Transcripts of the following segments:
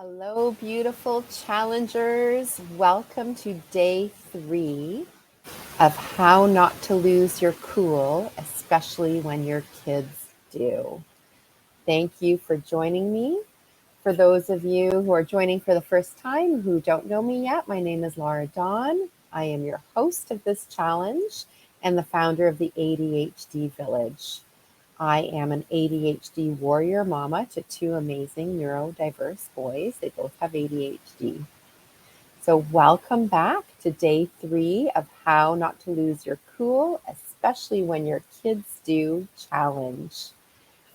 Hello, beautiful challengers. Welcome to day 3 of how not to lose your cool, especially when your kids do. Thank you for joining me. For those of you who are joining for the first time who don't know me yet, my name is Laura Dawn. I am your host of this challenge and the founder of the ADHD Village. I am an ADHD warrior mama to 2 amazing neurodiverse boys. They both have ADHD. So welcome back to day 3 of How Not to Lose Your Cool, especially when your kids do challenge.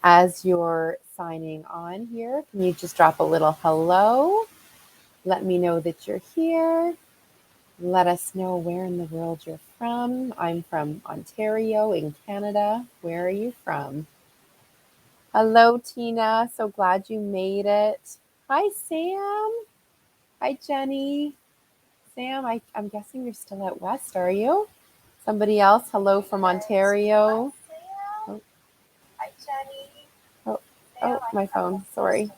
As you're signing on here, can you just drop a little hello? Let me know that you're here. Let us know where in the world you're from. I'm from Ontario in Canada. Where are you from? Hello, Tina. So glad you made it. Hi, Sam. Hi, Jenny. Sam, I'm guessing you're still out west, are you? Somebody else? Hello from Ontario. Oh, Hi, Jenny. my phone. Sorry.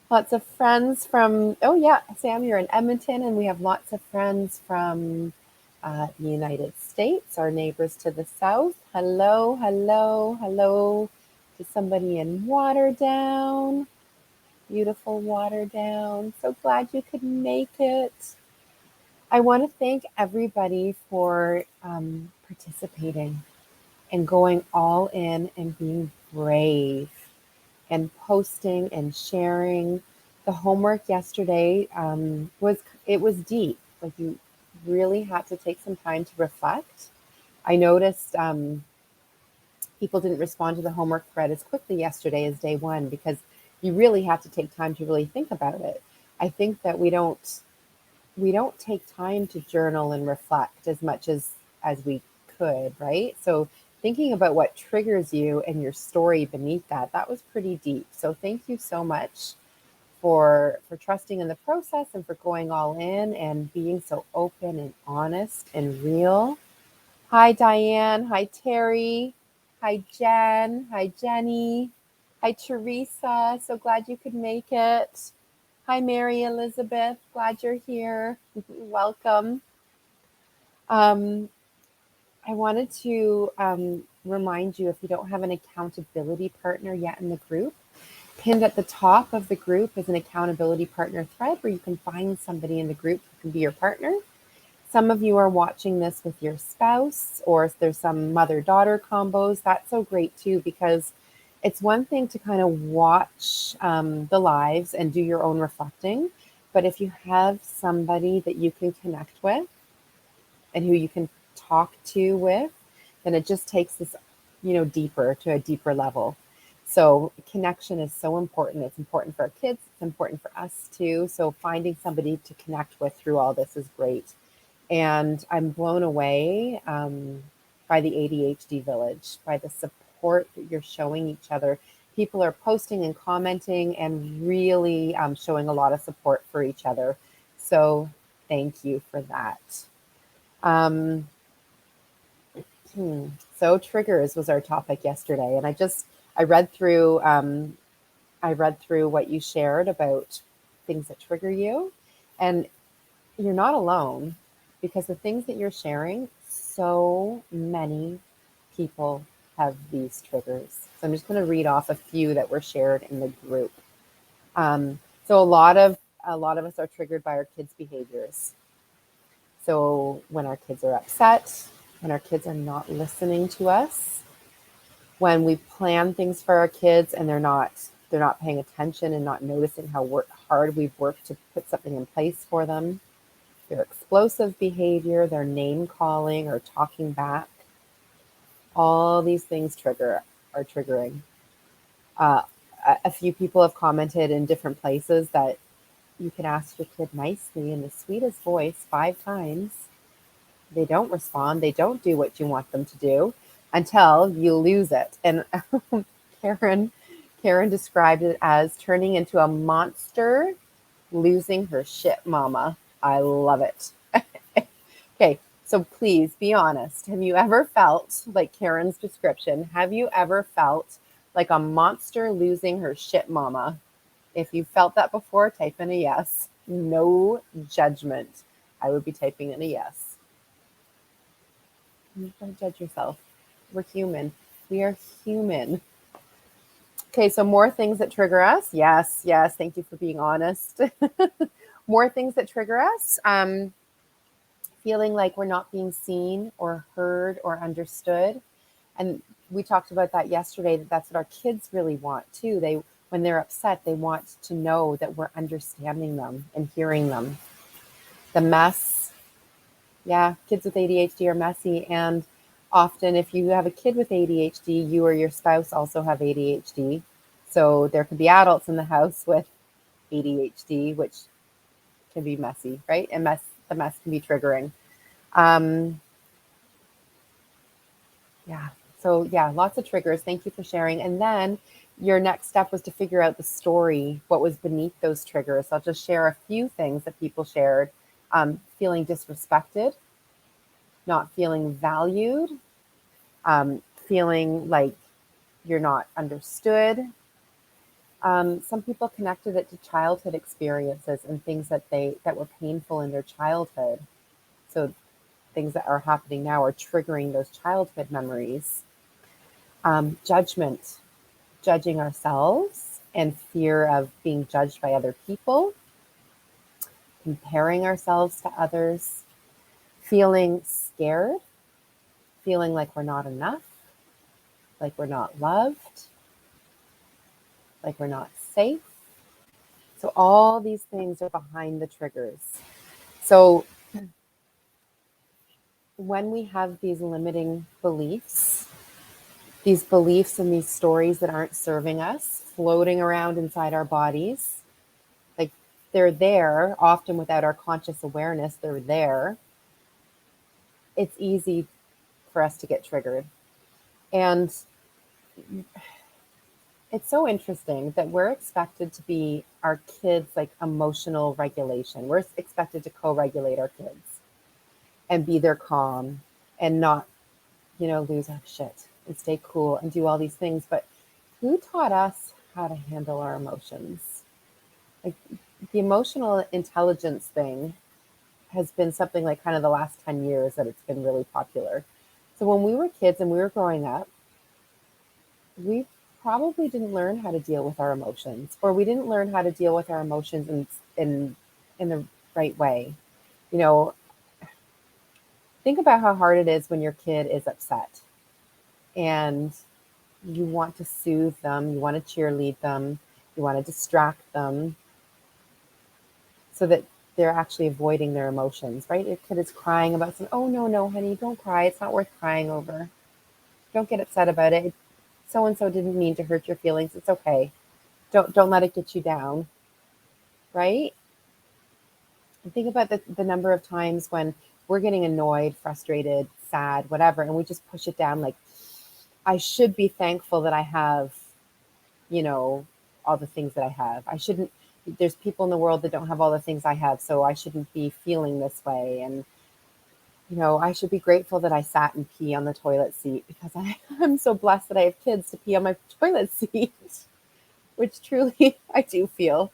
Lots of friends from, Sam, you're in Edmonton, and we have lots of friends from the United States, our neighbors to the south. Hello, hello, hello to somebody in Waterdown. Beautiful Waterdown. So glad you could make it. I want to thank everybody for participating and going all in and being brave and posting and sharing. The homework yesterday was deep. Like, you really had to take some time to reflect. I noticed people didn't respond to the homework thread as quickly yesterday as day 1 because you really have to take time to really think about it. I think that we don't take time to journal and reflect as much as we could, right? So thinking about what triggers you and your story beneath that was pretty deep. So thank you so much for trusting in the process and for going all in and being so open and honest and real. Hi, Diane. Hi, Terry. Hi, Jen. Hi, Jenny. Hi, Teresa. So glad you could make it. Hi, Mary Elizabeth. Glad you're here. Welcome. Um, I wanted to remind you, if you don't have an accountability partner yet in the group, pinned at the top of the group is an accountability partner thread where you can find somebody in the group who can be your partner. Some of you are watching this with your spouse, or if there's some mother-daughter combos, that's so great too, because it's one thing to kind of watch the lives and do your own reflecting. But if you have somebody that you can connect with and who you can talk to with, then it just takes this, deeper to a deeper level. So connection is so important. It's important for our kids. It's important for us too. So finding somebody to connect with through all this is great. And I'm blown away by the ADHD Village, by the support that you're showing each other. People are posting and commenting and really showing a lot of support for each other. So thank you for that. Um, so triggers was our topic yesterday, and I read through what you shared about things that trigger you, and you're not alone, because the things that you're sharing, so many people have these triggers. So I'm just going to read off a few that were shared in the group. So a lot of us are triggered by our kids' behaviors. So when our kids are upset, when our kids are not listening to us, when we plan things for our kids and they're not paying attention and not noticing how hard we've worked to put something in place for them, their explosive behavior, their name calling or talking back, all these things are triggering. Uh, a few people have commented in different places that you can ask your kid nicely in the sweetest voice 5 times. They don't respond. They don't do what you want them to do until you lose it. And Karen, Karen described it as turning into a monster, losing her shit mama. I love it. Okay, so please be honest. Have you ever felt, like Karen's description, have you ever felt Like a monster losing her shit mama. If you felt that before, type in a yes. No judgment. I would be typing in a yes. Don't judge yourself. We're human. We are human. Okay, so more things that trigger us. Yes, yes. Thank you for being honest. More things that trigger us. Feeling like we're not being seen or heard or understood. And we talked about that yesterday, that's what our kids really want too. When they're upset, they want to know that we're understanding them and hearing them. The mess. Yeah, kids with ADHD are messy. And often, if you have a kid with ADHD, you or your spouse also have ADHD. So there could be adults in the house with ADHD, which can be messy, right? And the mess can be triggering. Yeah. So yeah, lots of triggers. Thank you for sharing. And then your next step was to figure out the story, what was beneath those triggers. I'll just share a few things that people shared. Feeling disrespected, not feeling valued, feeling like you're not understood. Some people connected it to childhood experiences and things that were painful in their childhood. So things that are happening now are triggering those childhood memories. Judgment, judging ourselves and fear of being judged by other people, comparing ourselves to others, feeling scared, feeling like we're not enough, like we're not loved, like we're not safe. So all these things are behind the triggers. So when we have these limiting beliefs, these beliefs and these stories that aren't serving us floating around inside our bodies, like they're there, often without our conscious awareness, they're there. It's easy for us to get triggered. And it's so interesting that we're expected to be our kids' like emotional regulation. We're expected to co-regulate our kids and be their calm and not, lose our shit and stay cool and do all these things. But who taught us how to handle our emotions? Like the emotional intelligence thing has been something like kind of the last 10 years that it's been really popular. So when we were kids and we were growing up, we probably didn't learn how to deal with our emotions, or we didn't learn how to deal with our emotions in the right way. You know, think about how hard it is when your kid is upset and you want to soothe them, you want to cheerlead them, you want to distract them so that they're actually avoiding their emotions, right? Your kid is crying about something. Oh, no, no, honey, don't cry. It's not worth crying over. Don't get upset about it. So and so didn't mean to hurt your feelings. It's okay. Don't let it get you down, right? And think about the number of times when we're getting annoyed, frustrated, sad, whatever, and we just push it down like, I should be thankful that I have, all the things that I have. There's people in the world that don't have all the things I have, so I shouldn't be feeling this way. And, I should be grateful that I sat and pee on the toilet seat because I'm so blessed that I have kids to pee on my toilet seat, which truly I do feel.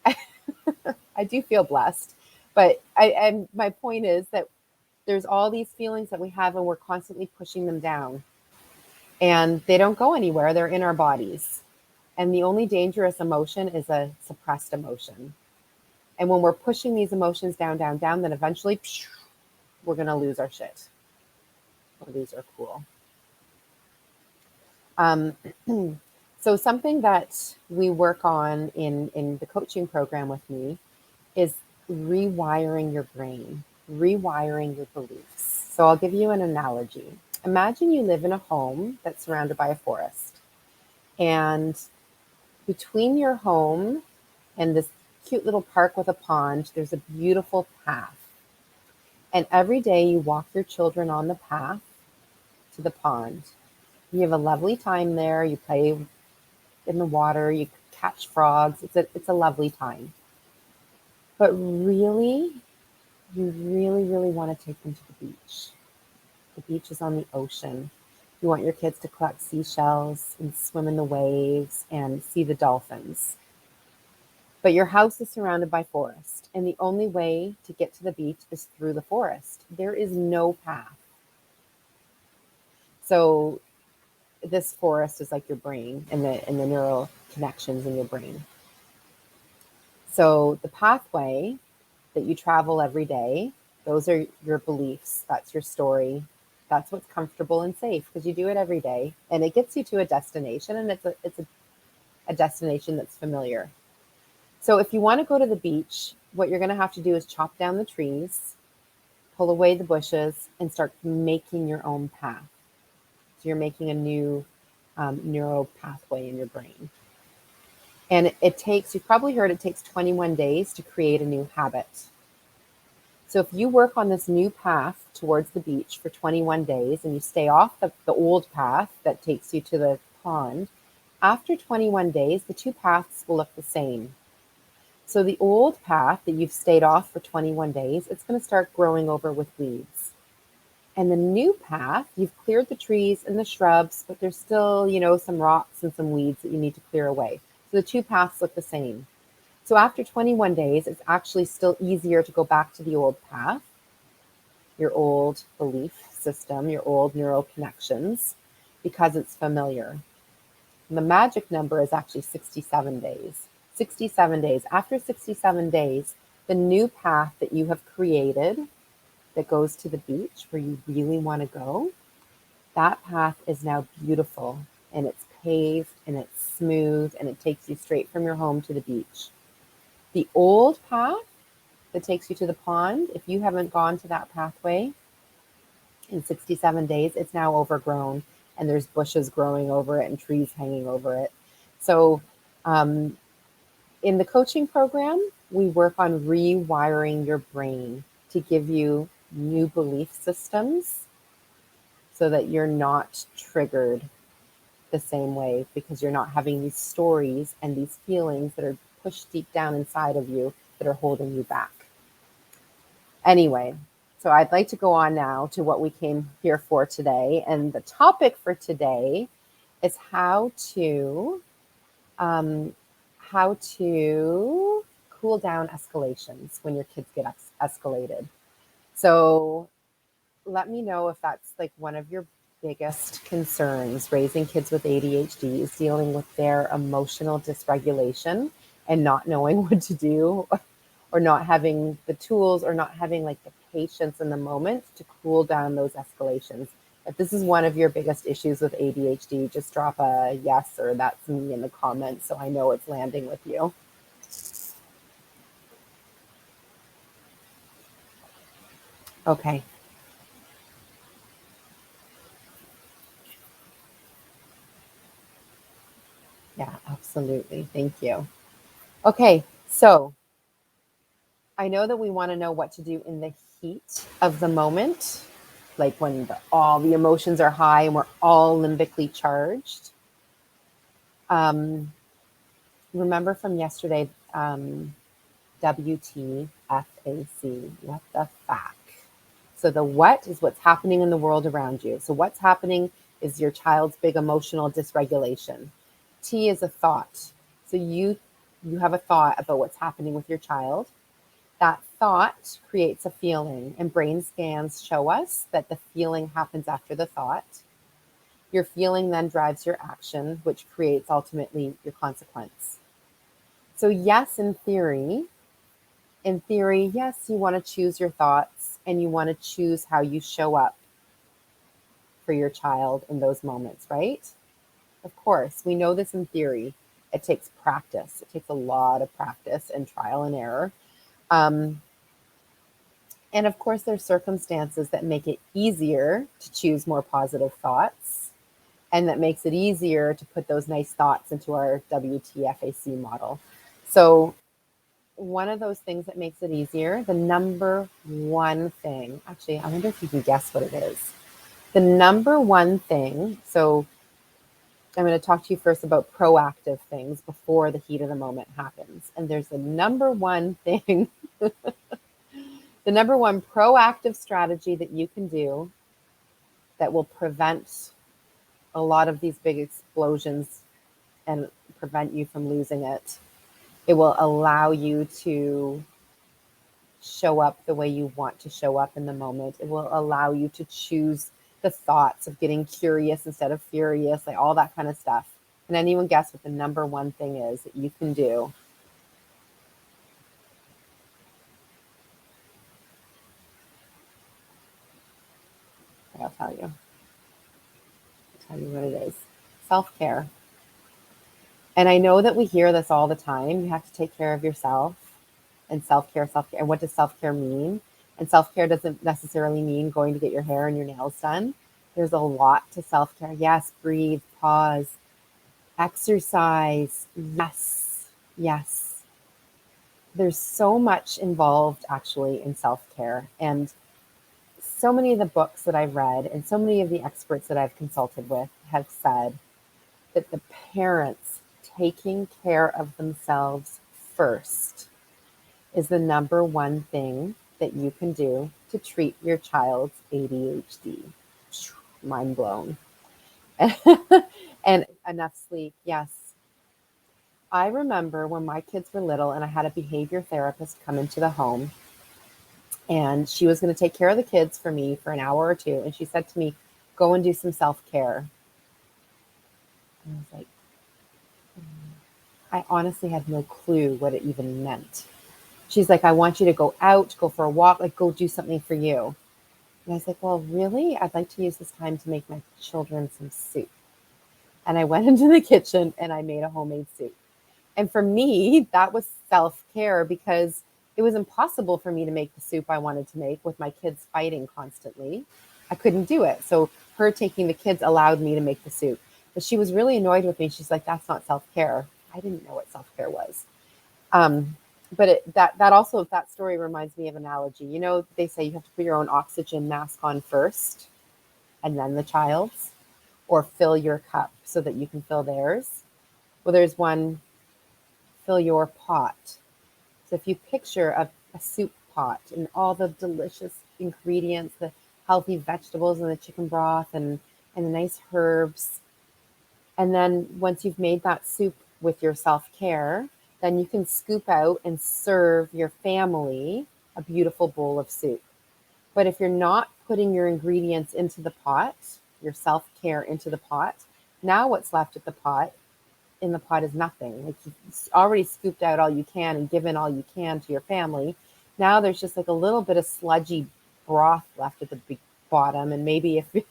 I do feel blessed. But and my point is that there's all these feelings that we have and we're constantly pushing them down. And they don't go anywhere. They're in our bodies. And the only dangerous emotion is a suppressed emotion. And when we're pushing these emotions down, down, down, then eventually we're going to lose our shit. Well, these are cool. Um, so something that we work on in the coaching program with me is rewiring your brain, rewiring your beliefs. So I'll give you an analogy. Imagine you live in a home that's surrounded by a forest. And between your home and this cute little park with a pond, there's a beautiful path. And every day you walk your children on the path to the pond. You have a lovely time there. You play in the water, you catch frogs. It's a lovely time. But really, you really, really want to take them to the beach. The beach is on the ocean. You want your kids to collect seashells and swim in the waves and see the dolphins. But your house is surrounded by forest, and the only way to get to the beach is through the forest. There is no path. So this forest is like your brain and the neural connections in your brain. So the pathway that you travel every day, those are your beliefs. That's your story. That's what's comfortable and safe because you do it every day, and it gets you to a destination, and it's a destination that's familiar. So if you want to go to the beach, what you're going to have to do is chop down the trees, pull away the bushes, and start making your own path. So you're making a new neural pathway in your brain. And it takes, you've probably heard it takes 21 days to create a new habit. So if you work on this new path towards the beach for 21 days and you stay off the old path that takes you to the pond, after 21 days, the two paths will look the same. So the old path that you've stayed off for 21 days, it's going to start growing over with weeds. And the new path, you've cleared the trees and the shrubs, but there's still, some rocks and some weeds that you need to clear away. So the two paths look the same. So after 21 days, it's actually still easier to go back to the old path, your old belief system, your old neural connections, because it's familiar. And the magic number is actually 67 days. 67 days. After 67 days, the new path that you have created that goes to the beach where you really want to go, that path is now beautiful, and it's paved and it's smooth, and it takes you straight from your home to the beach. The old path that takes you to the pond, if you haven't gone to that pathway in 67 days, it's now overgrown, and there's bushes growing over it and trees hanging over it. So in the coaching program, we work on rewiring your brain to give you new belief systems so that you're not triggered the same way, because you're not having these stories and these feelings that are pushed deep down inside of you that are holding you back. Anyway, so I'd like to go on now to what we came here for today. And the topic for today is how to cool down escalations when your kids get escalated. So let me know if that's like one of your biggest concerns. Raising kids with ADHD is dealing with their emotional dysregulation and not knowing what to do, or not having the tools, or not having like the patience in the moment to cool down those escalations. If this is one of your biggest issues with ADHD, just drop a yes or that's me in the comments so I know it's landing with you. Okay. Yeah, absolutely. Thank you. Okay, so I know that we want to know what to do in the heat of the moment, like when all the emotions are high and we're all limbically charged. Remember from yesterday, WTFAC, what the fuck? So the what is what's happening in the world around you. So what's happening is your child's big emotional dysregulation. T is a thought. So you have a thought about what's happening with your child. That thought creates a feeling, and brain scans show us that the feeling happens after the thought. Your feeling then drives your action, which creates ultimately your consequence. So yes, in theory, yes, you want to choose your thoughts and you want to choose how you show up for your child in those moments, right? Of course, we know this in theory. It takes practice. It takes a lot of practice and trial and error. And of course, there's circumstances that make it easier to choose more positive thoughts, and that makes it easier to put those nice thoughts into our WTFAC model. So one of those things that makes it easier, the number one thing, actually, I wonder if you can guess what it is. The number one thing, so I'm going to talk to you first about proactive things before the heat of the moment happens. And there's the number one thing, the number one proactive strategy that you can do that will prevent a lot of these big explosions and prevent you from losing it. It will allow you to show up the way you want to show up in the moment. It will allow you to choose the thoughts of getting curious instead of furious, like all that kind of stuff. Can anyone guess what the number one thing is that you can do? I'll tell you. I'll tell you what it is. Self-care. And I know that we hear this all the time. You have to take care of yourself, and self-care, self-care. And what does self-care mean? And self-care doesn't necessarily mean going to get your hair and your nails done. There's a lot to self-care. Yes, breathe, pause, exercise. Yes, yes. There's so much involved actually in self-care. And so many of the books that I've read and so many of the experts that I've consulted with have said that the parents taking care of themselves first is the number one thing that you can do to treat your child's ADHD. Mind blown. And enough sleep, yes. I remember when my kids were little and I had a behavior therapist come into the home, and she was going to take care of the kids for me for an hour or two. And she said to me, go and do some self-care. And I was like, I honestly had no clue what it even meant. She's like, I want you to go out, go for a walk, like go do something for you. And I was like, well, really? I'd like to use this time to make my children some soup. And I went into the kitchen and I made a homemade soup. And for me, that was self-care because it was impossible for me to make the soup I wanted to make with my kids fighting constantly. I couldn't do it. So her taking the kids allowed me to make the soup. But she was really annoyed with me. She's like, that's not self-care. I didn't know what self-care was. But that story reminds me of an analogy. You know, they say you have to put your own oxygen mask on first and then the child's, or fill your cup so that you can fill theirs. Well, there's one, fill your pot. So if you picture a soup pot and all the delicious ingredients, the healthy vegetables and the chicken broth and the nice herbs. And then once you've made that soup with your self-care, then you can scoop out and serve your family a beautiful bowl of soup. But if you're not putting your ingredients into the pot, your self-care into the pot, now what's left at the pot in the pot is nothing. Like you've already scooped out all you can and given all you can to your family. Now there's just like a little bit of sludgy broth left at the bottom, and maybe if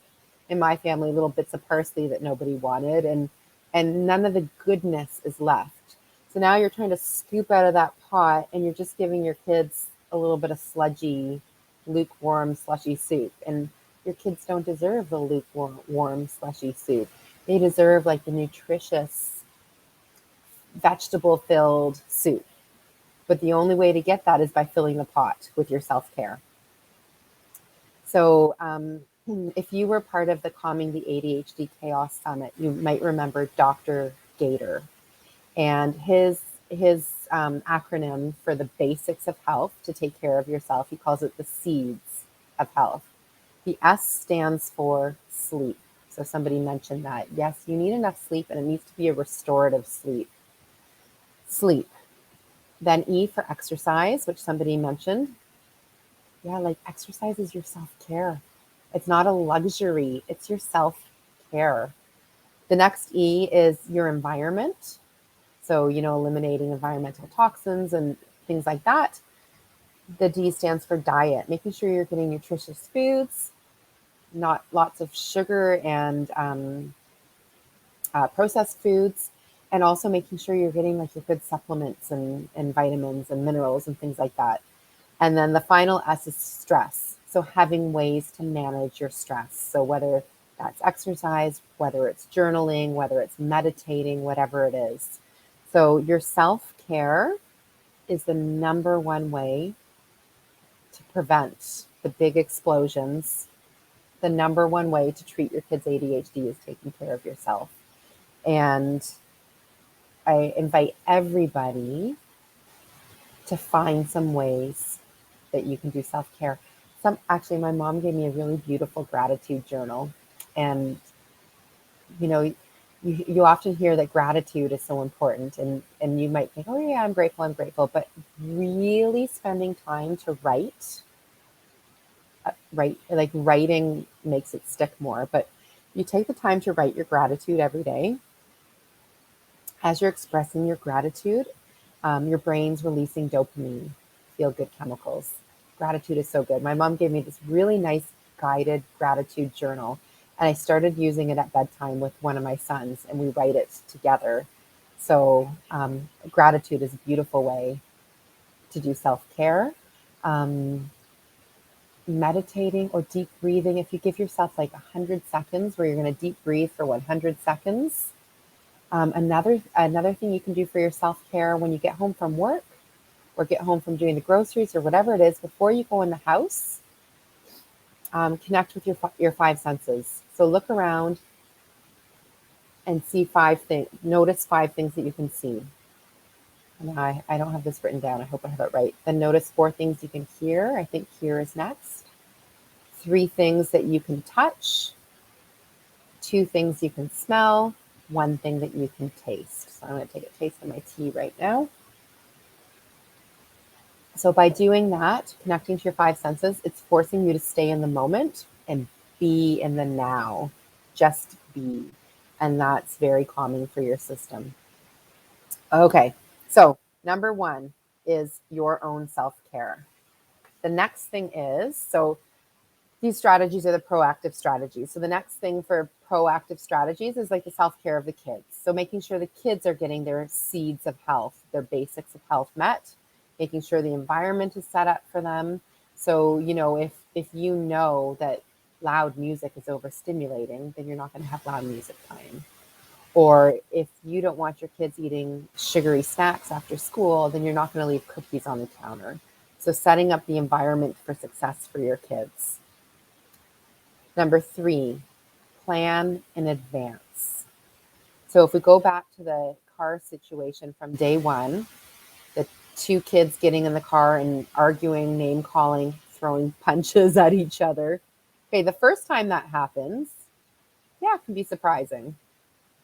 in my family little bits of parsley that nobody wanted, and none of the goodness is left. So now you're trying to scoop out of that pot and you're just giving your kids a little bit of sludgy, lukewarm, slushy soup. And your kids don't deserve the lukewarm, slushy soup. They deserve like the nutritious, vegetable-filled soup. But the only way to get that is by filling the pot with your self-care. So if you were part of the Calming the ADHD Chaos Summit, you might remember Dr. Gator. And his acronym for the basics of health to take care of yourself, he calls it the seeds of health. The S stands for sleep. So somebody mentioned that. Yes, you need enough sleep, and it needs to be a restorative sleep. Sleep. Then E for exercise, which somebody mentioned. Yeah, like exercise is your self-care. It's not a luxury. It's your self-care. The next E is your environment. So, eliminating environmental toxins and things like that. The D stands for diet, making sure you're getting nutritious foods, not lots of sugar and processed foods, and also making sure you're getting like your good supplements and vitamins and minerals and things like that. And then the final S is stress. So having ways to manage your stress. So whether that's exercise, whether it's journaling, whether it's meditating, whatever it is. So your self-care is the number one way to prevent the big explosions. The number one way to treat your kids' ADHD is taking care of yourself. And I invite everybody to find some ways that you can do self-care. Actually, my mom gave me a really beautiful gratitude journal, and you often hear that gratitude is so important, and you might think, oh yeah, I'm grateful, but really spending time to write, like writing makes it stick more. But you take the time to write your gratitude every day. As you're expressing your gratitude, your brain's releasing dopamine, feel good chemicals. Gratitude is so good. My mom gave me this really nice guided gratitude journal, and I started using it at bedtime with one of my sons, and we write it together. So, gratitude is a beautiful way to do self care. Um, Meditating or deep breathing, if you give yourself like 100 seconds where you're going to deep breathe for 100 seconds. Another thing you can do for your self care when you get home from work or get home from doing the groceries or whatever it is, before you go in the house, connect with your five senses. So look around and see five things. Notice five things that you can see. And I don't have this written down. I hope I have it right. Then notice four things you can hear. I think hear is next. Three things that you can touch. Two things you can smell. One thing that you can taste. So I'm going to take a taste of my tea right now. So by doing that, connecting to your five senses, it's forcing you to stay in the moment and be in the now. Just be. And that's very calming for your system. Okay, so number one is your own self-care. The next thing is, so these strategies are the proactive strategies. So the next thing for proactive strategies is like the self-care of the kids. So making sure the kids are getting their seeds of health, their basics of health met, making sure the environment is set up for them. So, if you know that loud music is overstimulating, then you're not going to have loud music playing. Or if you don't want your kids eating sugary snacks after school, then you're not going to leave cookies on the counter. So setting up the environment for success for your kids. Number three, plan in advance. So if we go back to the car situation from day one, the two kids getting in the car and arguing, name calling, throwing punches at each other. Okay, the first time that happens, yeah, it can be surprising.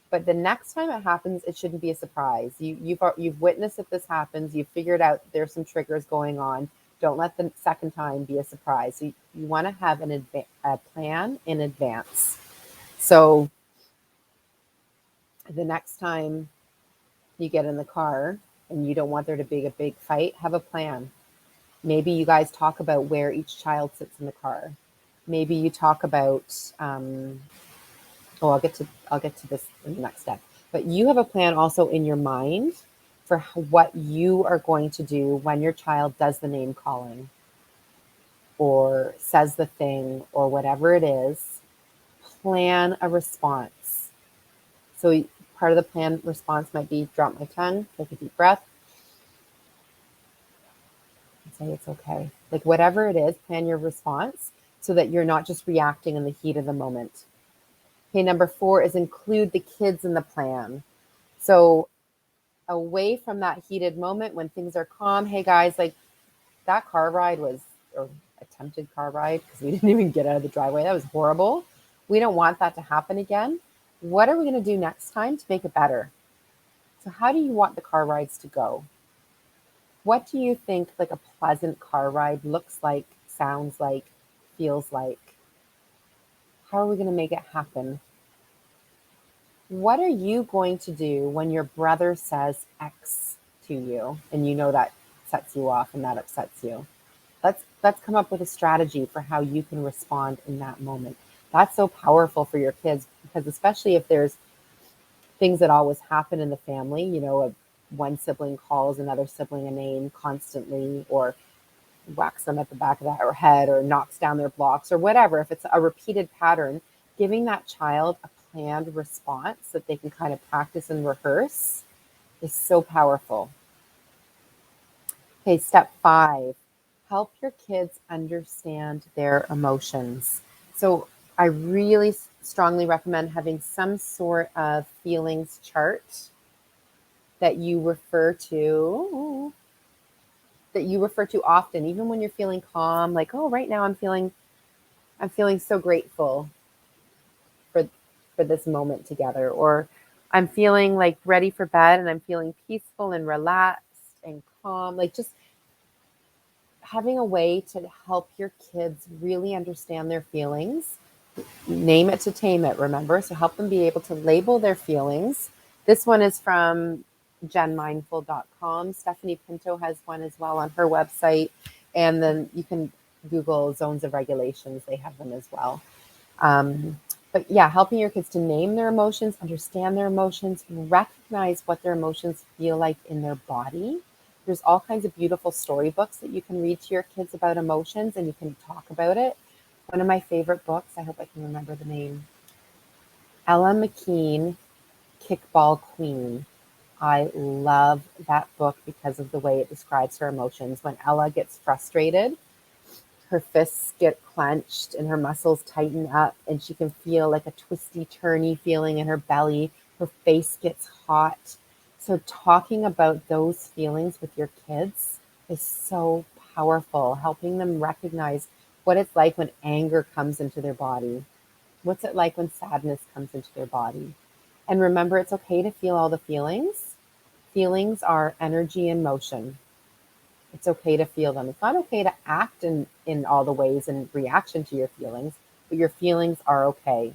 But the next time it happens, it shouldn't be a surprise. You've witnessed that this happens. You've figured out there's some triggers going on. Don't let the second time be a surprise. So you want to have a plan in advance. So the next time you get in the car and you don't want there to be a big fight, have a plan. Maybe you guys talk about where each child sits in the car. Maybe you talk about I'll get to this in the next step. But you have a plan also in your mind for what you are going to do when your child does the name calling or says the thing or whatever it is. Plan a response. So part of the plan response might be drop my tongue, take a deep breath, and say it's okay. Like whatever it is, plan your response so that you're not just reacting in the heat of the moment. Okay, number four is include the kids in the plan. So away from that heated moment when things are calm, hey guys, like that car ride was, or attempted car ride, because we didn't even get out of the driveway. That was horrible. We don't want that to happen again. What are we going to do next time to make it better? So how do you want the car rides to go? What do you think like a pleasant car ride looks like, sounds like, feels like? How are we going to make it happen? What are you going to do when your brother says X to you and you know that sets you off and that upsets you? Let's come up with a strategy for how you can respond in that moment. That's so powerful for your kids, because especially if there's things that always happen in the family, one sibling calls another sibling a name constantly, or whacks them at the back of their head, or knocks down their blocks, or whatever. If it's a repeated pattern, giving that child a planned response that they can kind of practice and rehearse is so powerful. Okay, step 5, help your kids understand their emotions. So I really strongly recommend having some sort of feelings chart that you refer to often, even when you're feeling calm, like, oh, right now I'm feeling so grateful for this moment together. Or I'm feeling like ready for bed and I'm feeling peaceful and relaxed and calm. Like just having a way to help your kids really understand their feelings. Name it to tame it, remember? So help them be able to label their feelings. This one is from genmindful.com. Stephanie Pinto has one as well on her website. And then you can Google zones of regulations. They have them as well. But yeah, helping your kids to name their emotions, understand their emotions, recognize what their emotions feel like in their body. There's all kinds of beautiful storybooks that you can read to your kids about emotions and you can talk about it. One of my favorite books, I hope I can remember the name, Ella McKean, Kickball Queen. I love that book because of the way it describes her emotions. When Ella gets frustrated, her fists get clenched and her muscles tighten up and she can feel like a twisty turny feeling in her belly. Her face gets hot. So talking about those feelings with your kids is so powerful, helping them recognize what it's like when anger comes into their body. What's it like when sadness comes into their body? And remember, it's okay to feel all the feelings. Feelings are energy in motion. It's okay to feel them. It's not okay to act in all the ways in reaction to your feelings, but your feelings are okay.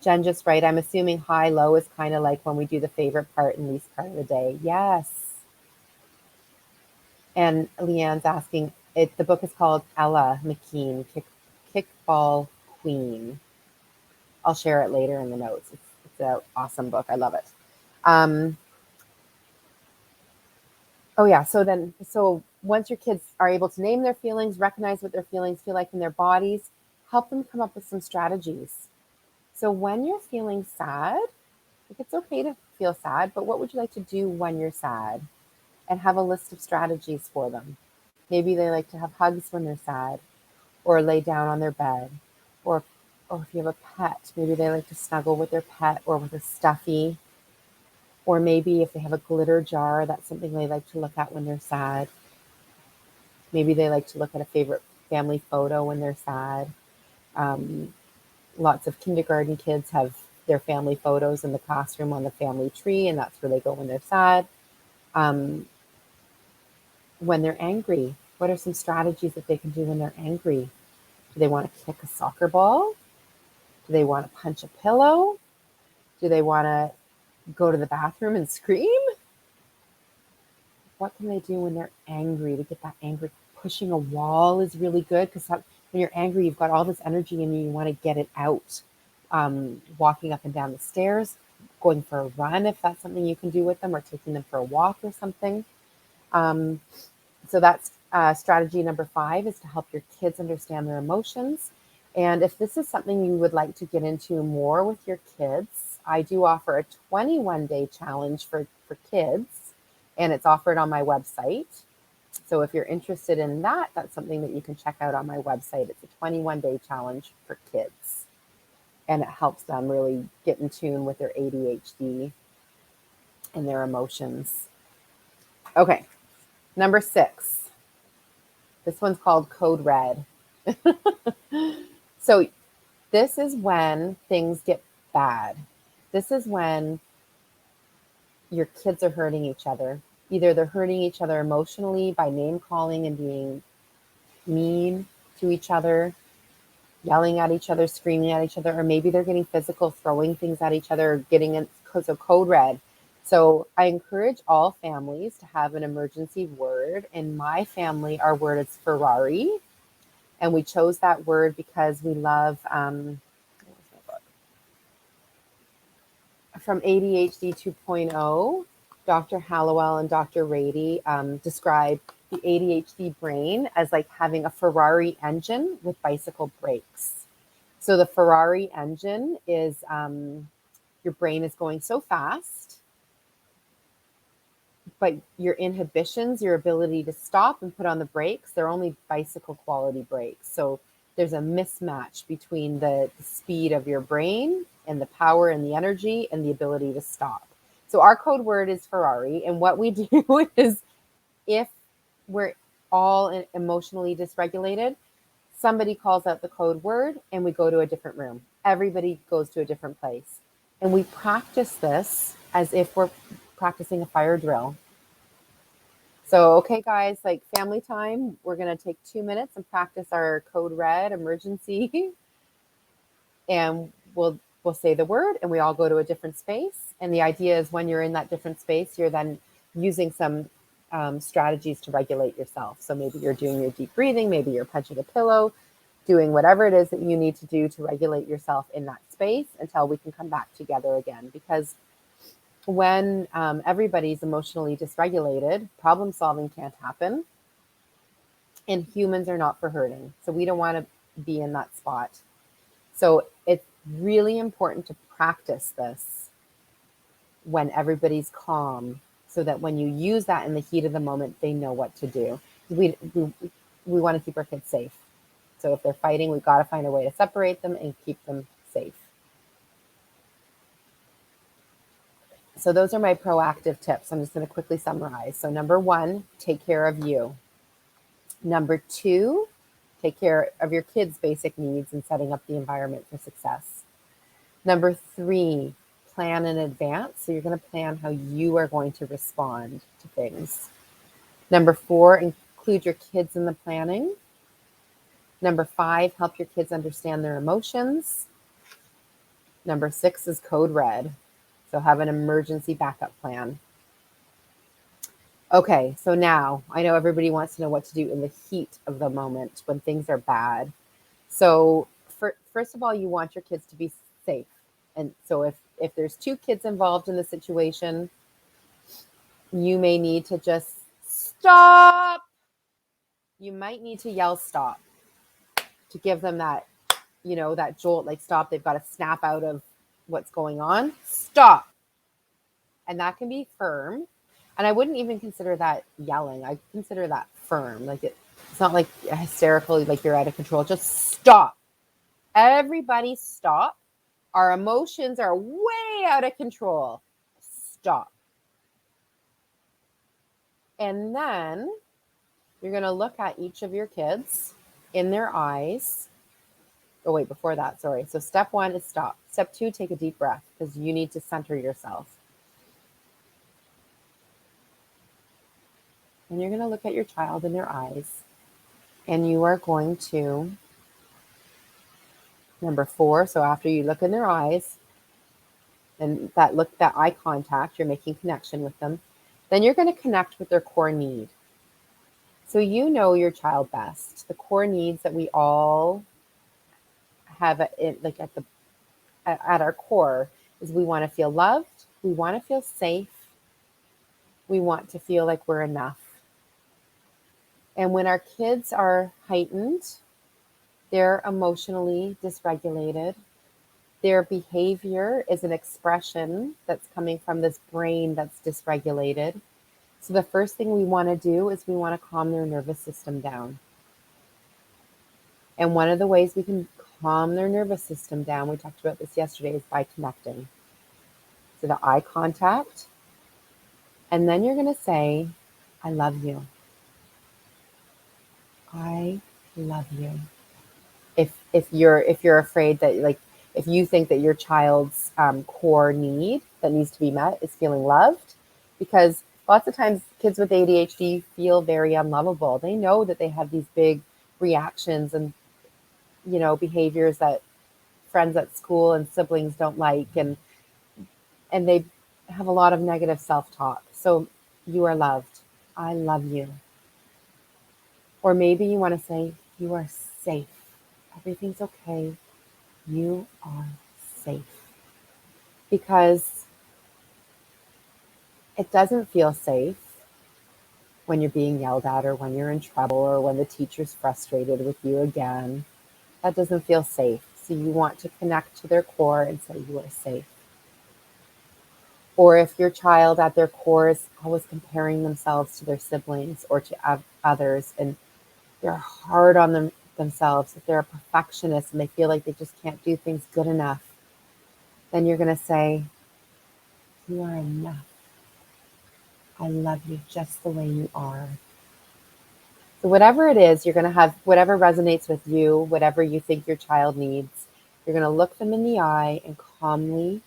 Jen just right. I'm assuming high low is kind of like when we do the favorite part and least part of the day. Yes. And Leanne's asking, the book is called Ella McKean, Kickball Queen. I'll share it later in the notes. It's an awesome book. I love it. Oh yeah. So once your kids are able to name their feelings, recognize what their feelings feel like in their bodies, help them come up with some strategies. So when you're feeling sad, like it's okay to feel sad, but what would you like to do when you're sad? And have a list of strategies for them. Maybe they like to have hugs when they're sad, or lay down on their bed, or if you have a pet, maybe they like to snuggle with their pet or with a stuffy. Or maybe if they have a glitter jar, that's something they like to look at when they're sad. Maybe they like to look at a favorite family photo when they're sad. Um, Lots of kindergarten kids have their family photos in the classroom on the family tree, and that's where they go when they're sad. Um, when they're angry, what are some strategies that they can do when they're angry? Do they want to kick a soccer ball? Do they want to punch a pillow? Do they want to go to the bathroom and scream? What can they do when they're angry to get that anger? Pushing a wall is really good because when you're angry, you've got all this energy in you. You want to get it out. Walking up and down the stairs, going for a run if that's something you can do with them, or taking them for a walk or something. So that's strategy number 5 is to help your kids understand their emotions. And if this is something you would like to get into more with your kids, I do offer a 21-day challenge for kids, and it's offered on my website. So if you're interested in that, that's something that you can check out on my website. It's a 21-day challenge for kids, and it helps them really get in tune with their ADHD and their emotions. Okay, number 6. This one's called Code Red. So this is when things get bad. This is when your kids are hurting each other. Either they're hurting each other emotionally by name calling and being mean to each other, yelling at each other, screaming at each other, or maybe they're getting physical, throwing things at each other, or getting in. So code red. So I encourage all families to have an emergency word. In my family, our word is Ferrari. And we chose that word because we love from ADHD 2.0, Dr. Hallowell and Dr. Rady describe the ADHD brain as like having a Ferrari engine with bicycle brakes. So the Ferrari engine is your brain is going so fast, but your inhibitions, your ability to stop and put on the brakes, they're only bicycle quality brakes. So there's a mismatch between the speed of your brain and the power and the energy and the ability to stop. So our code word is Ferrari. And what we do is if we're all emotionally dysregulated, Somebody calls out the code word and we go to a different room. Everybody goes to a different place. And we practice this as if we're practicing a fire drill. So, okay, guys, like family time, we're going to take 2 minutes and practice our code red emergency. And we'll say the word and we all go to a different space. And the idea is when you're in that different space, you're then using some strategies to regulate yourself. So maybe you're doing your deep breathing, maybe you're punching a pillow, doing whatever it is that you need to do to regulate yourself in that space until we can come back together again. Because when everybody's emotionally dysregulated, problem solving can't happen. And humans are not for hurting. So we don't want to be in that spot. So it's really important to practice this when everybody's calm so that when you use that in the heat of the moment, they know what to do. We want to keep our kids safe. So if they're fighting, we've got to find a way to separate them and keep them safe. So those are my proactive tips. I'm just going to quickly summarize. So number 1, take care of you. Number 2, take care of your kids' basic needs and setting up the environment for success. Number 3, plan in advance. So you're going to plan how you are going to respond to things. Number 4, include your kids in the planning. Number 5, help your kids understand their emotions. Number 6 is code red. So have an emergency backup plan. Okay, so now I know everybody wants to know what to do in the heat of the moment when things are bad. So first of all, you want your kids to be safe. And so if there's 2 kids involved in the situation, you may need to just stop. You might need to yell stop to give them that, that jolt, like stop. They've got to snap out of what's going on. Stop. And that can be firm. And I wouldn't even consider that yelling. I consider that firm. Like it's not like hysterical, like you're out of control. Just stop. Everybody stop. Our emotions are way out of control. Stop. And then you're going to look at each of your kids in their eyes. Oh, wait, before that, sorry. So step 1 is stop. Step 2, take a deep breath because you need to center yourself. And you're going to look at your child in their eyes. And you are going to, number 4, so after you look in their eyes, and that eye contact, you're making connection with them, then you're going to connect with their core need. So you know your child best. The core needs that we all have at our core is we want to feel loved, we want to feel safe, we want to feel like we're enough. And when our kids are heightened, they're emotionally dysregulated. Their behavior is an expression that's coming from this brain that's dysregulated. So the first thing we want to do is we want to calm their nervous system down. And one of the ways we can calm their nervous system down, we talked about this yesterday, is by connecting. So the eye contact. And then you're going to say, I love you. I love you. If you're afraid that, like, if you think that your child's core need that needs to be met is feeling loved, because lots of times kids with ADHD feel very unlovable. They know that they have these big reactions and behaviors that friends at school and siblings don't like, and they have a lot of negative self-talk. So you are loved. I love you. Or maybe you want to say, you are safe. Everything's okay. You are safe. Because it doesn't feel safe when you're being yelled at or when you're in trouble or when the teacher's frustrated with you again. That doesn't feel safe. So you want to connect to their core and say you are safe. Or if your child at their core is always comparing themselves to their siblings or to others, and they're hard on themselves, if they're a perfectionist and they feel like they just can't do things good enough, then you're going to say, you are enough. I love you just the way you are. whatever it is, you're going to have whatever resonates with you, whatever you think your child needs. You're going to look them in the eye and calmly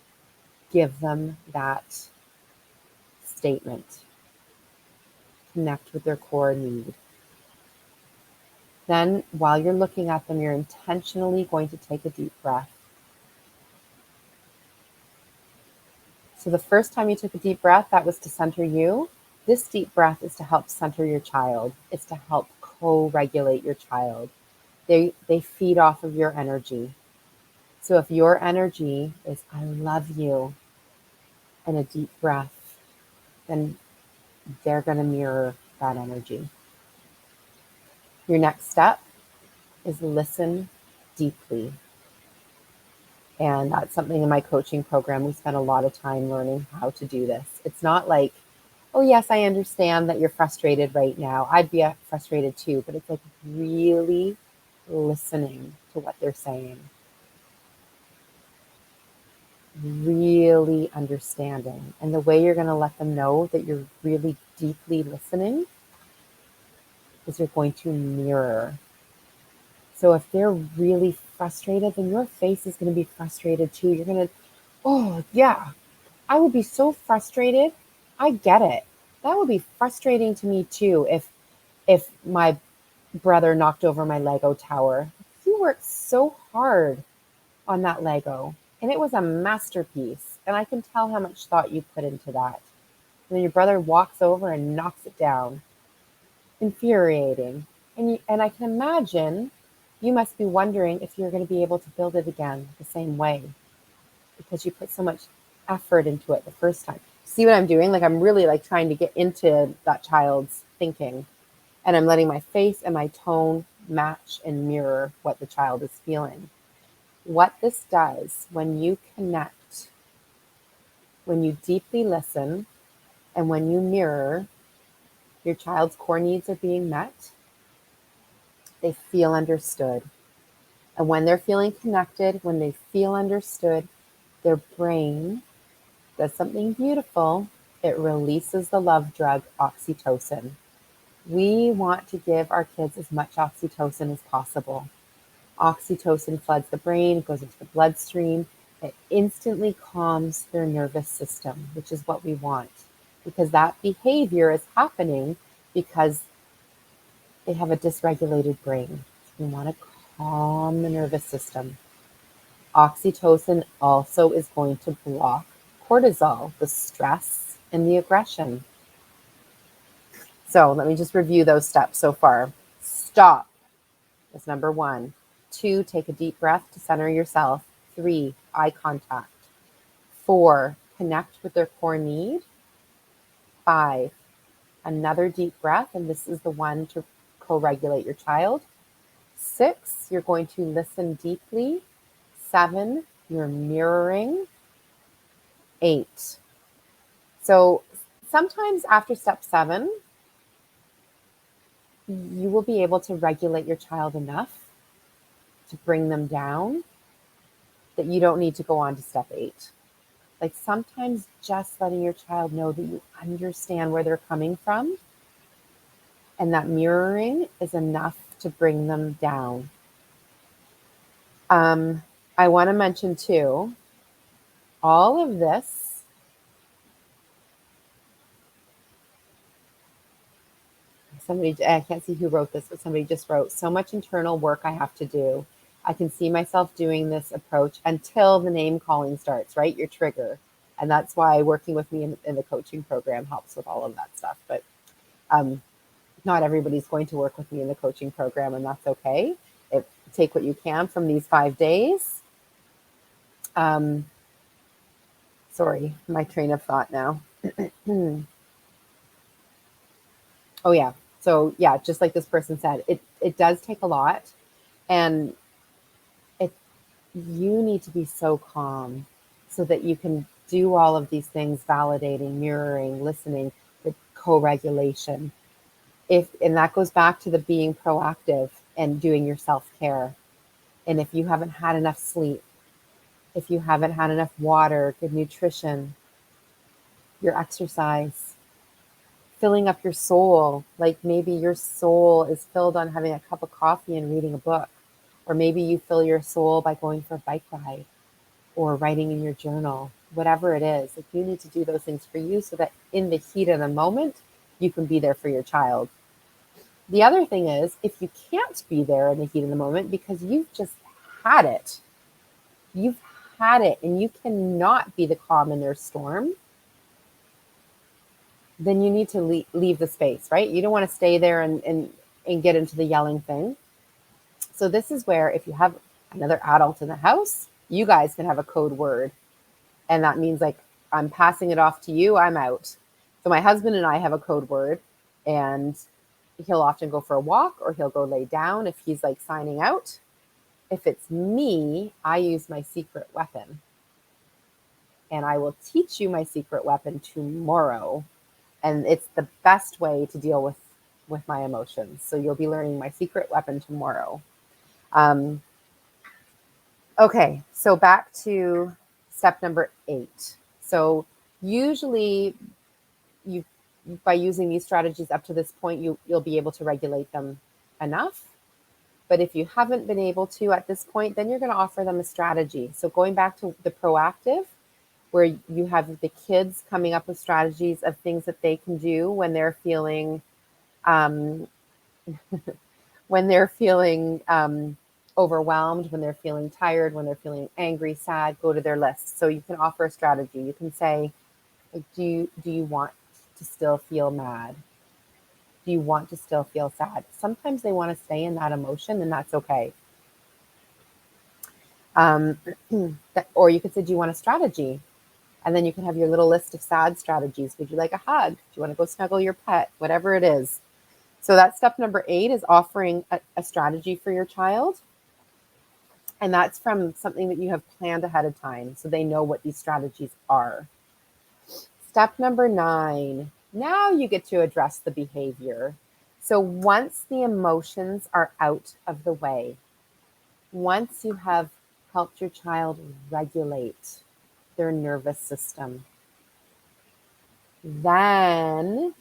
give them that statement. Connect with their core need. Then, while you're looking at them, you're intentionally going to take a deep breath. So the first time you took a deep breath, that was to center you. This deep breath is to help center your child. It's to help co-regulate your child. They feed off of your energy. So if your energy is, I love you, and a deep breath, then they're going to mirror that energy. Your next step is listen deeply. And that's something in my coaching program. We spend a lot of time learning how to do this. It's not like, oh, yes, I understand that you're frustrated right now. I'd be frustrated too, but it's like really listening to what they're saying, really understanding. And the way you're going to let them know that you're really deeply listening is you're going to mirror. So if they're really frustrated, then your face is going to be frustrated too. You're going to, oh, yeah, I would be so frustrated. I get it. That would be frustrating to me too if my brother knocked over my Lego tower. He worked so hard on that Lego, and it was a masterpiece. And I can tell how much thought you put into that. And then your brother walks over and knocks it down. Infuriating. And I can imagine you must be wondering if you're going to be able to build it again the same way because you put so much effort into it the first time. See what I'm doing? Like I'm really like trying to get into that child's thinking, and I'm letting my face and my tone match and mirror what the child is feeling. What this does when you connect, when you deeply listen, and when you mirror, your child's core needs are being met. They feel understood. And when they're feeling connected, when they feel understood, their brain does something beautiful. It releases the love drug oxytocin. We want to give our kids as much oxytocin as possible. Oxytocin floods the brain, goes into the bloodstream. It instantly calms their nervous system, which is what we want, because that behavior is happening because they have a dysregulated brain. We want to calm the nervous system. Oxytocin also is going to block cortisol, the stress and the aggression. So let me just review those steps so far. Stop is number 1. 2, take a deep breath to center yourself. 3, eye contact. 4, connect with their core need. 5, another deep breath, and this is the one to co-regulate your child. 6, you're going to listen deeply. 7, you're mirroring. 8. So sometimes after step 7, you will be able to regulate your child enough to bring them down that you don't need to go on to step 8. Like sometimes just letting your child know that you understand where they're coming from and that mirroring is enough to bring them down. I want to mention too, all of this I can't see who wrote this, but somebody just wrote, so much internal work I have to do. I can see myself doing this approach until the name calling starts, right? Your trigger. And that's why working with me in the coaching program helps with all of that stuff. But not everybody's going to work with me in the coaching program, and that's okay. Take what you can from these 5 days. Sorry, my train of thought now. Oh, yeah. So, yeah, just like this person said, it does take a lot. And you need to be so calm so that you can do all of these things, validating, mirroring, listening, the co-regulation. And that goes back to the being proactive and doing your self-care. And if you haven't had enough sleep, if you haven't had enough water, good nutrition, your exercise, filling up your soul. Like maybe your soul is filled on having a cup of coffee and reading a book. Or maybe you fill your soul by going for a bike ride or writing in your journal, whatever it is. Like you need to do those things for you so that in the heat of the moment, you can be there for your child. The other thing is, if you can't be there in the heat of the moment because you've just had it, you've had it and you cannot be the calm in their storm, then you need to leave the space, right? You don't want to stay there and get into the yelling thing. So this is where if you have another adult in the house, you guys can have a code word. And that means like, I'm passing it off to you, I'm out. So my husband and I have a code word, and he'll often go for a walk or he'll go lay down if he's like signing out. If it's me, I use my secret weapon. And I will teach you my secret weapon tomorrow. And it's the best way to deal with my emotions. So you'll be learning my secret weapon tomorrow. Okay, so back to step number 8. So usually you, by using these strategies up to this point, you'll be able to regulate them enough. But if you haven't been able to at this point, then you're going to offer them a strategy. So going back to the proactive, where you have the kids coming up with strategies of things that they can do when they're feeling overwhelmed, when they're feeling tired, when they're feeling angry, sad, go to their list. So you can offer a strategy. You can say, do you want to still feel mad? Do you want to still feel sad? Sometimes they want to stay in that emotion, and that's okay. Or you could say, do you want a strategy? And then you can have your little list of sad strategies. Would you like a hug? Do you want to go snuggle your pet? Whatever it is. So that's step number 8, is offering a strategy for your child. And that's from something that you have planned ahead of time, so they know what these strategies are. Step number 9, now you get to address the behavior. So once the emotions are out of the way, once you have helped your child regulate their nervous system, then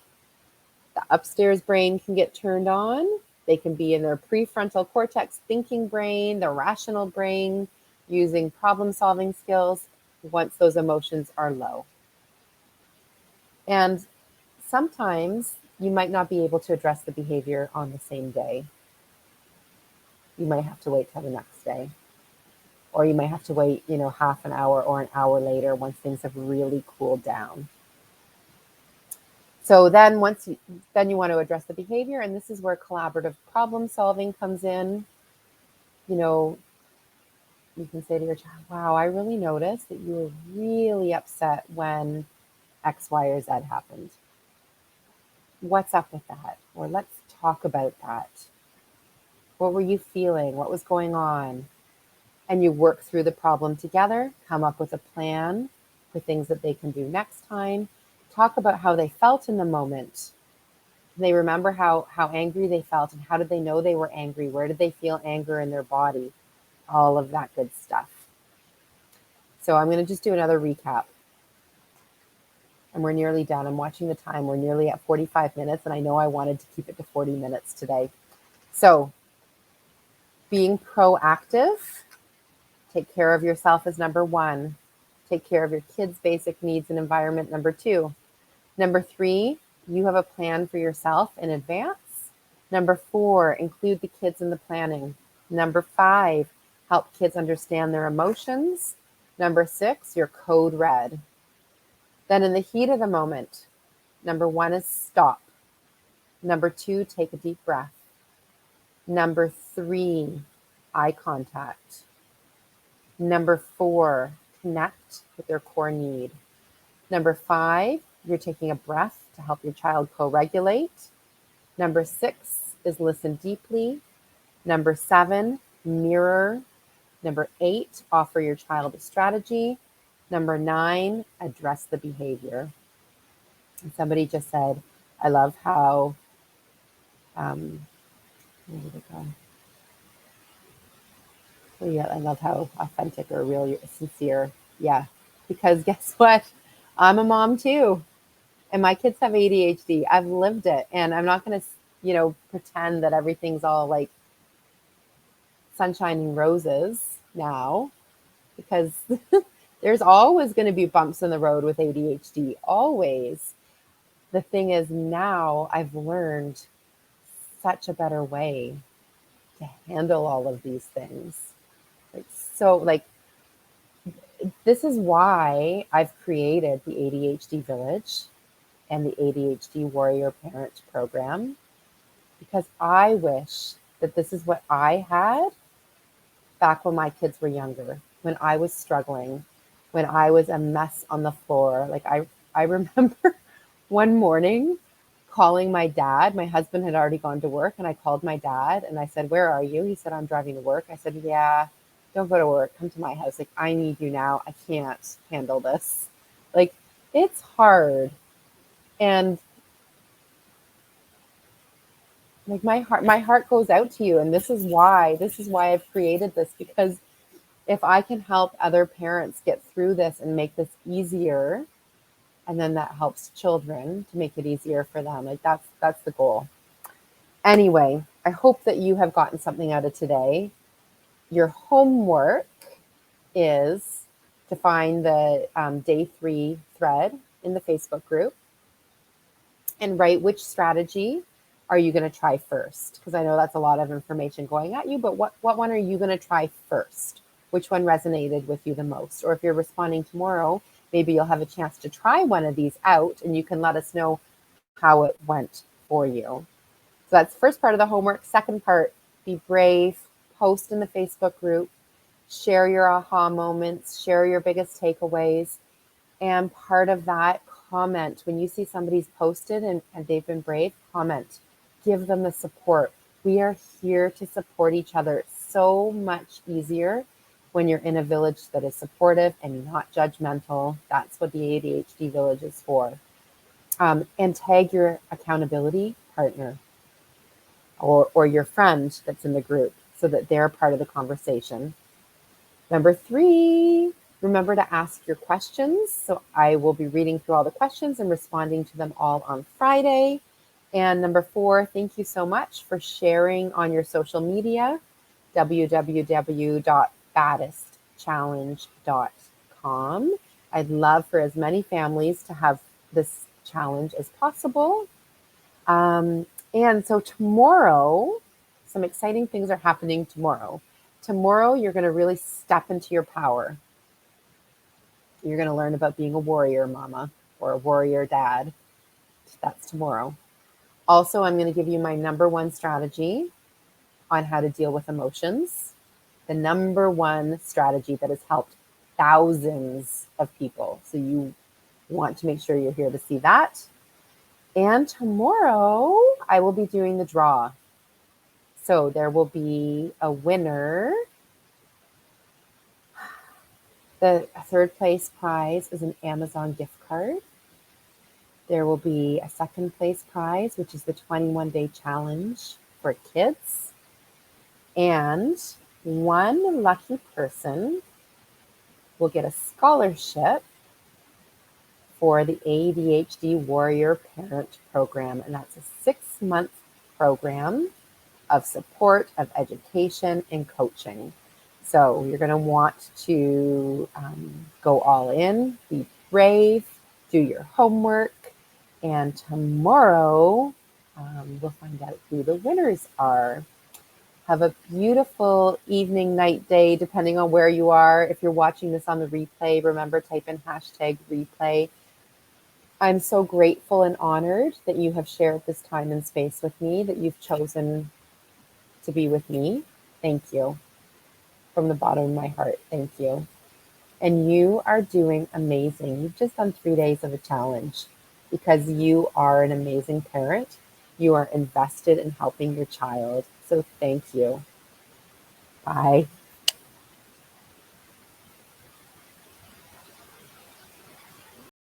the upstairs brain can get turned on. They can be in their prefrontal cortex thinking brain, the rational brain, using problem-solving skills once those emotions are low. And sometimes you might not be able to address the behavior on the same day. You might have to wait till the next day. Or you might have to wait, half an hour or an hour later once things have really cooled down. So then you want to address the behavior, and this is where collaborative problem solving comes in. You can say to your child, wow, I really noticed that you were really upset when X, Y, or Z happened. What's up with that? Or let's talk about that. What were you feeling? What was going on? And you work through the problem together, come up with a plan for things that they can do next time. Talk about how they felt in the moment. They remember how angry they felt, and how did they know they were angry? Where did they feel anger in their body? All of that good stuff. So I'm going to just do another recap. And we're nearly done. I'm watching the time. We're nearly at 45 minutes, and I know I wanted to keep it to 40 minutes today. So being proactive, take care of yourself is number 1. Take care of your kids' basic needs and environment, number 2. Number 3, you have a plan for yourself in advance. Number 4, include the kids in the planning. Number 5, help kids understand their emotions. Number 6, your code red. Then in the heat of the moment, number 1 is stop. Number 2, take a deep breath. Number 3, eye contact. Number 4, connect with their core need. Number 5, you're taking a breath to help your child co-regulate. Number 6 is listen deeply. Number 7, mirror. Number 8, offer your child a strategy. Number 9, address the behavior. And somebody just said, I love how, where did it go? Oh, yeah, I love how authentic or real, sincere. Yeah, because guess what? I'm a mom too. And my kids have ADHD. I've lived it. And I'm not going to, pretend that everything's all like sunshine and roses now, because there's always going to be bumps in the road with ADHD, always. The thing is, now I've learned such a better way to handle all of these things. Like, this is why I've created the ADHD Village and the ADHD Warrior Parent Program, because I wish that this is what I had back when my kids were younger, when I was struggling, when I was a mess on the floor. Like, I remember one morning calling my dad. My husband had already gone to work, and I called my dad and I said, "Where are you?" He said, "I'm driving to work." I said, "Yeah, don't go to work. Come to my house. Like, I need you now. I can't handle this." Like, it's hard. And like, my heart goes out to you. And this is why I've created this, because if I can help other parents get through this and make this easier, and then that helps children to make it easier for them. Like, that's the goal. Anyway, I hope that you have gotten something out of today. Your homework is to find the day 3 thread in the Facebook group and write which strategy are you going to try first? Because I know that's a lot of information going at you, but what one are you going to try first? Which one resonated with you the most? Or if you're responding tomorrow, maybe you'll have a chance to try one of these out, and you can let us know how it went for you. So that's the first part of the homework. Second part, be brave, post in the Facebook group, share your aha moments, share your biggest takeaways. And part of that, comment. When you see somebody's posted and they've been brave, comment. Give them the support. We are here to support each other. It's so much easier when you're in a village that is supportive and not judgmental. That's what the ADHD Village is for. And tag your accountability partner or your friend that's in the group so that they're part of the conversation. Number 3, remember to ask your questions. So I will be reading through all the questions and responding to them all on Friday. And number 4, thank you so much for sharing on your social media, www.baddestchallenge.com. I'd love for as many families to have this challenge as possible. And so tomorrow, some exciting things are happening tomorrow. Tomorrow, you're going to really step into your power. You're going to learn about being a warrior mama or a warrior dad. That's tomorrow. Also, I'm going to give you my number 1 strategy on how to deal with emotions. The number 1 strategy that has helped thousands of people. So you want to make sure you're here to see that. And tomorrow, I will be doing the draw. So there will be a winner. The 3rd place prize is an Amazon gift card. There will be a 2nd place prize, which is the 21-day challenge for kids. And one lucky person will get a scholarship for the ADHD Warrior Parent Program. And that's a 6-month program of support, of education, and coaching. So you're going to want to go all in, be brave, do your homework, and tomorrow we'll find out who the winners are. Have a beautiful evening, night, day, depending on where you are. If you're watching this on the replay, remember, type in #replay. I'm so grateful and honored that you have shared this time and space with me, that you've chosen to be with me. Thank you. From the bottom of my heart, thank you. And you are doing amazing. You've just done 3 days of a challenge because you are an amazing parent. You are invested in helping your child. So thank you. Bye.